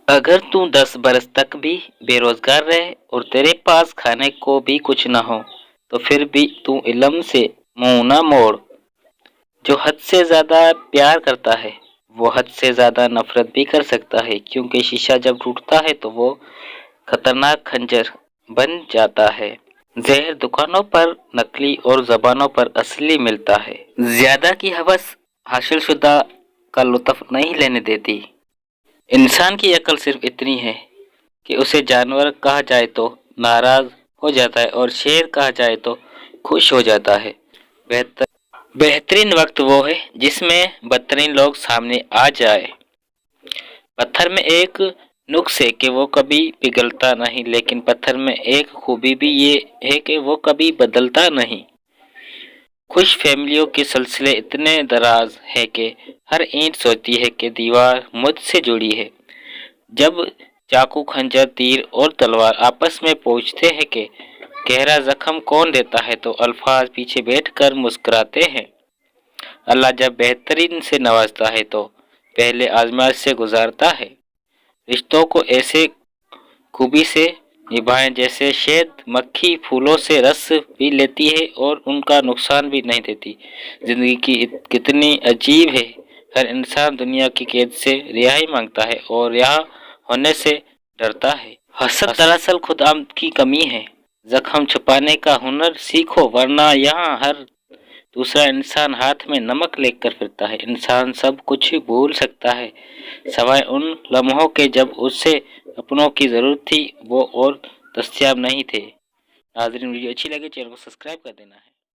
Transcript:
अगर तू 10 बरस तक भी बेरोजगार रहे और तेरे पास खाने को भी कुछ ना हो तो फिर भी तू इल्म से मुंह ना मोड़। जो हद से ज्यादा प्यार करता है वो हद से ज्यादा नफरत भी कर सकता है, क्योंकि शीशा जब टूटता है तो वो खतरनाक खंजर बन जाता है। जहर दुकानों पर नकली और जबानों पर असली मिलता है। ज्यादा की हवस हासिल शुदा का लुत्फ नहीं लेने देती। इंसान की अकल सिर्फ इतनी है कि उसे जानवर कहा जाए तो नाराज हो जाता है और शेर कहा जाए तो खुश हो जाता है। बेहतरीन वक्त वो है जिसमें बदतरीन लोग सामने आ जाए। पत्थर में एक नुक्स है कि वो कभी पिघलता नहीं, लेकिन पत्थर में एक खूबी भी ये है कि वो कभी बदलता नहीं। खुश फैमिलियों के सिलसिले इतने दराज है कि हर ईंट सोचती है कि दीवार मुझसे जुड़ी है। जब चाकू, खंजर, तीर और तलवार आपस में पूछते हैं कि गहरा जख्म कौन देता है, तो अल्फाज पीछे बैठकर मुस्कुराते हैं। अल्लाह जब बेहतरीन से नवाजता है तो पहले आजमाइश से गुजारता है। रिश्तों को ऐसे खूबी से निभाएं जैसे शहद मक्खी फूलों से रस भी लेती है और उनका नुकसान भी नहीं देती। जिंदगी की कितनी अजीब है। हर इंसान दुनिया की कैद से रिहाई मांगता है और यहाँ होने से डरता है। हसद दरअसल खुदाम की कमी है। जख्म छुपाने का हुनर सीखो, वरना यहाँ हर दूसरा इंसान हाथ में नमक लेकर फिरता है। इंसान सब कुछ भूल सकता है सवाए उन लम्हों के जब उसे अपनों की जरूरत थी, वो और दस्तयाब नहीं थे। नाज़रीन, वीडियो अच्छी लगे चैनल को सब्सक्राइब कर देना है।